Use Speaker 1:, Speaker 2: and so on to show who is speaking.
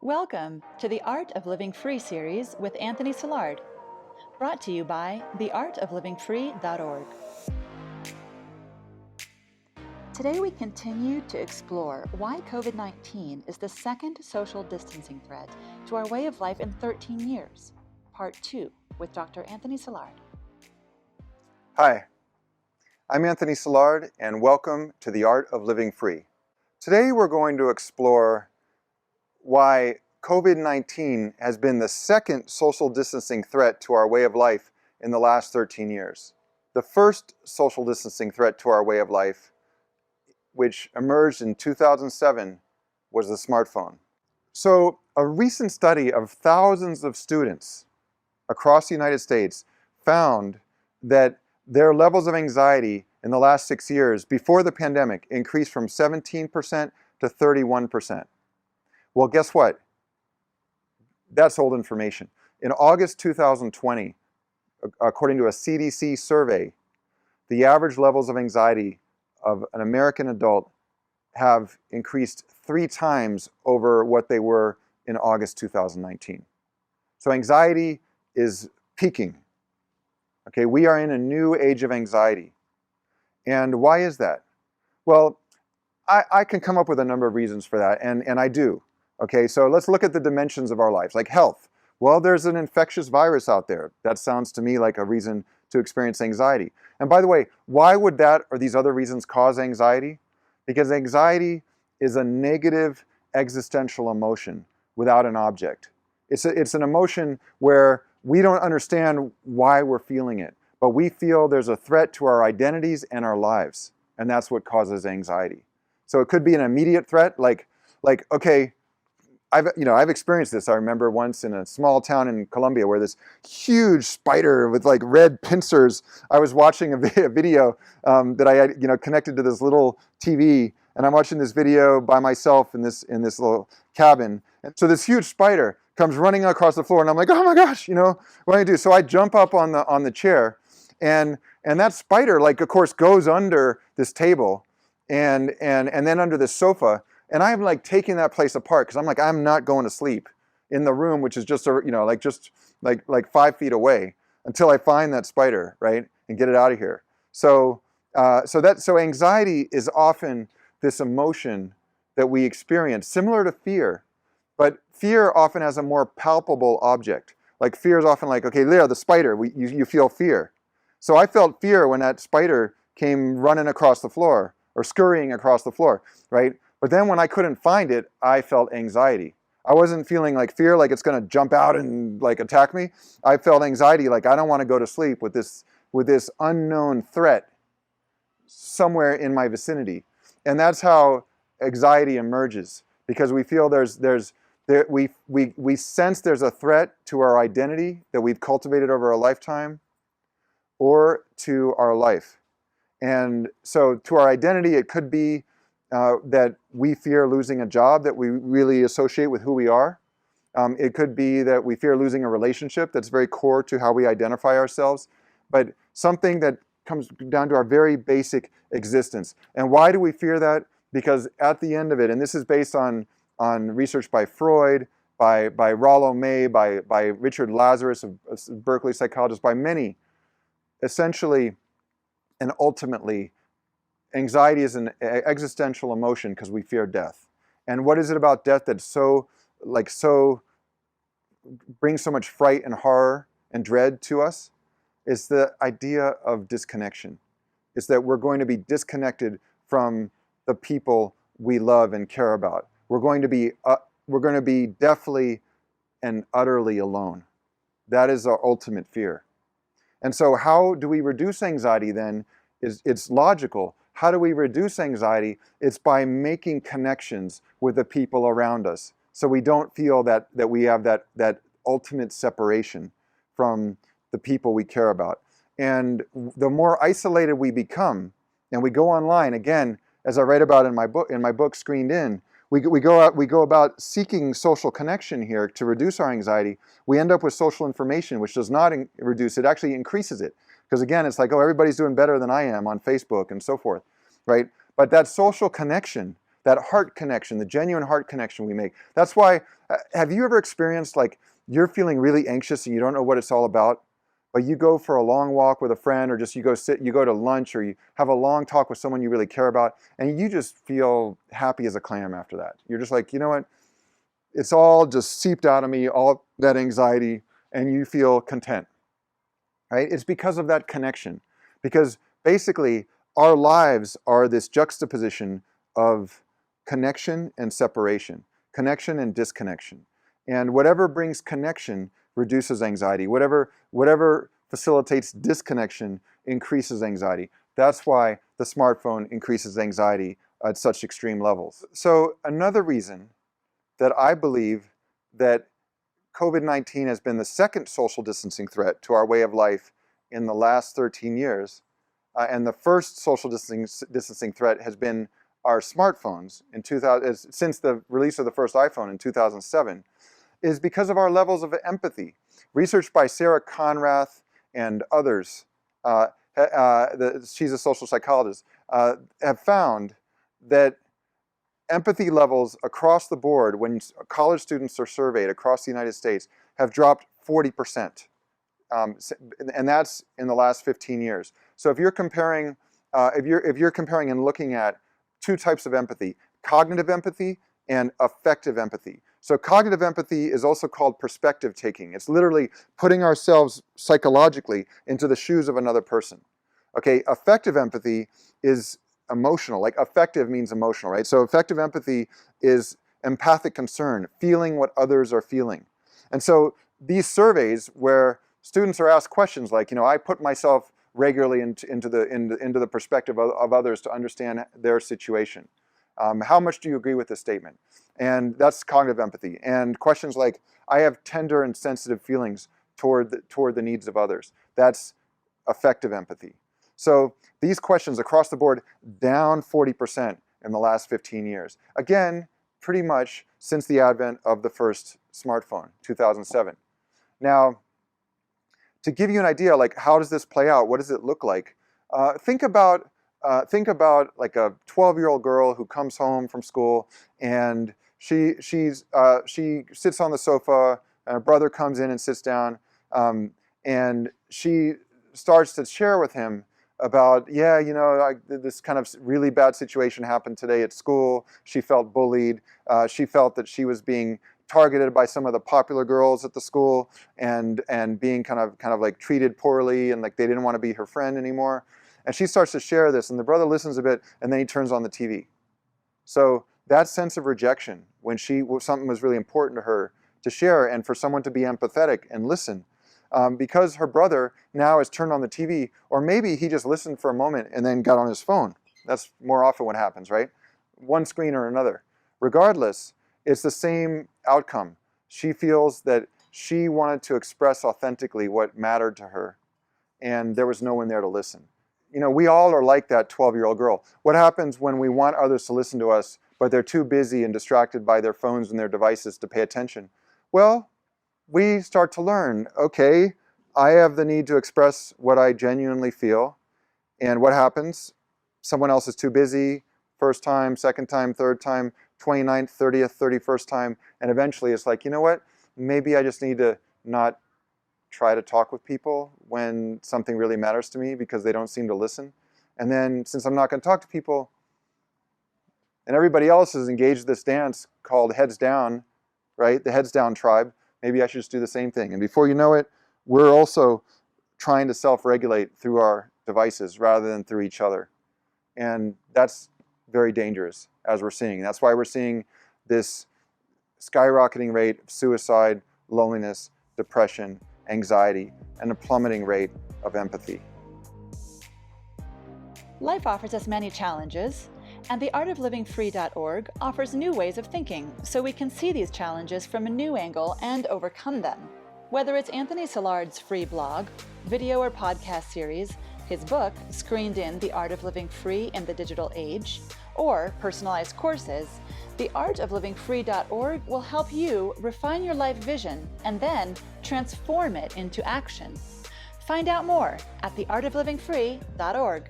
Speaker 1: Welcome to the Art of Living Free series with Anthony Silard, brought to you by theartoflivingfree.org. Today we continue to explore why COVID-19 is the second social distancing threat to our way of life in 13 years, Part 2 with Dr. Anthony Silard.
Speaker 2: Hi, I'm Anthony Silard and welcome to the Art of Living Free. Today we're going to explore why COVID-19 has been the second social distancing threat to our way of life in the last 13 years. The first social distancing threat to our way of life, which emerged in 2007, was the smartphone. So a recent study of thousands of students across the United States found that their levels of anxiety in the last 6 years before the pandemic increased from 17% to 31%. Well, guess what? That's old information. In August 2020, according to a CDC survey, the average levels of anxiety of an American adult have increased 3 times over what they were in August 2019. So anxiety is peaking. Okay, we are in a new age of anxiety. And why is that? Well, I can come up with a number of reasons for that, and I do. Okay, so let's look at the dimensions of our lives, like health. Well, there's an infectious virus out there. That sounds to me like a reason to experience anxiety. And by the way, why would that or these other reasons cause anxiety? Because anxiety is a negative existential emotion without an object. It's an emotion where we don't understand why we're feeling it, but we feel there's a threat to our identities and our lives, and that's what causes anxiety. So it could be an immediate threat, like okay, I've experienced this. I remember once in a small town in Colombia where this huge spider with like red pincers. I was watching a video that I had connected to this little TV, and I'm watching this video by myself in this little cabin. And so this huge spider comes running across the floor, and I'm like, oh my gosh, what do I do? So I jump up on the chair, and that spider, like, of course, goes under this table, and then under the sofa. And I'm like taking that place apart because I'm like, I'm not going to sleep in the room, which is just like 5 feet away until I find that spider, right, and get it out of here. So anxiety is often this emotion that we experience, similar to fear, but fear often has a more palpable object. Like fear is often like, okay, there, the spider, you feel fear. So I felt fear when that spider came running across the floor or scurrying across the floor, right? But then when I couldn't find it, I felt anxiety. I wasn't feeling like fear, like it's going to jump out and like attack me. I felt anxiety, like I don't want to go to sleep with this unknown threat somewhere in my vicinity. And that's how anxiety emerges, because we feel we sense there's a threat to our identity that we've cultivated over a lifetime, or to our life. And so to our identity, it could be that we fear losing a job that we really associate with who we are. It could be that we fear losing a relationship that's very core to how we identify ourselves, but something that comes down to our very basic existence. And why do we fear that? Because at the end of it, and this is based on research by Freud, by Rollo May, by Richard Lazarus, a Berkeley psychologist, by many, essentially and ultimately, anxiety is an existential emotion because we fear death. And what is it about death that so brings so much fright and horror and dread to us? It's the idea of disconnection. It's that we're going to be disconnected from the people we love and care about. We're going to be deathly and utterly alone. That is our ultimate fear. And so how do we reduce anxiety then? It's logical. How do we reduce anxiety? It's by making connections with the people around us, so we don't feel that we have that ultimate separation from the people we care about. And the more isolated we become, and we go online, again, as I write about in my book Screened In, we go about seeking social connection here to reduce our anxiety. We end up with social information, which does not reduce it, actually increases it. Because again, it's like, oh, everybody's doing better than I am on Facebook and so forth, right? But that social connection, that heart connection, the genuine heart connection we make. That's why, have you ever experienced like you're feeling really anxious and you don't know what it's all about, but you go for a long walk with a friend, or just you go to lunch, or you have a long talk with someone you really care about, and you just feel happy as a clam after that. You're just like, you know what? It's all just seeped out of me, all that anxiety, and you feel content, right? It's because of that connection. Because basically, our lives are this juxtaposition of connection and separation, connection and disconnection. And whatever brings connection reduces anxiety. Whatever facilitates disconnection increases anxiety. That's why the smartphone increases anxiety at such extreme levels. So another reason that I believe that COVID-19 has been the second social distancing threat to our way of life in the last 13 years, and the first social distancing threat has been our smartphones since the release of the first iPhone in 2007, is because of our levels of empathy. Research by Sarah Conrath and others, she's a social psychologist, have found that empathy levels across the board, when college students are surveyed across the United States, have dropped 40%. And that's in the last 15 years. So if you're comparing, if you're comparing and looking at two types of empathy, cognitive empathy and affective empathy. So cognitive empathy is also called perspective taking. It's literally putting ourselves psychologically into the shoes of another person. Okay, affective empathy is emotional. Like affective means emotional, right? So affective empathy is empathic concern, feeling what others are feeling. And so these surveys where students are asked questions like, I put myself regularly into the perspective of others to understand their situation. How much do you agree with this statement? And that's cognitive empathy. And questions like, I have tender and sensitive feelings toward the needs of others. That's affective empathy. So these questions across the board down 40% in the last 15 years. Again, pretty much since the advent of the first smartphone, 2007. Now, to give you an idea, like how does this play out? What does it look like? Think about like a 12-year-old girl who comes home from school and she sits on the sofa, and her brother comes in and sits down, and she starts to share with him about, this kind of really bad situation happened today at school. She felt bullied. She felt that she was being targeted by some of the popular girls at the school and being kind of like treated poorly, and like they didn't want to be her friend anymore. And she starts to share this, and the brother listens a bit, and then he turns on the TV. So that sense of rejection, when something was really important to her to share, and for someone to be empathetic and listen, because her brother now has turned on the TV, or maybe he just listened for a moment and then got on his phone. That's more often what happens, right? One screen or another. Regardless, it's the same outcome. She feels that she wanted to express authentically what mattered to her, and there was no one there to listen. We all are like that 12-year-old girl. What happens when we want others to listen to us, but they're too busy and distracted by their phones and their devices to pay attention? Well, we start to learn, okay, I have the need to express what I genuinely feel. And what happens? Someone else is too busy, first time, second time, third time, 29th, 30th, 31st time, and eventually it's like, you know what? Maybe I just need to not try to talk with people when something really matters to me because they don't seem to listen. And then since I'm not going to talk to people, and everybody else is engaged in this dance called heads down, right? The heads down tribe. Maybe I should just do the same thing. And before you know it, we're also trying to self-regulate through our devices rather than through each other. And that's very dangerous, as we're seeing. That's why we're seeing this skyrocketing rate of suicide, loneliness, depression, anxiety, and a plummeting rate of empathy.
Speaker 1: Life offers us many challenges, and the artoflivingfree.org offers new ways of thinking so we can see these challenges from a new angle and overcome them. Whether it's Anthony Silard's free blog, video or podcast series, his book, Screened In: The Art of Living Free in the Digital Age, or personalized courses, the artoflivingfree.org will help you refine your life vision and then transform it into action. Find out more at theartoflivingfree.org.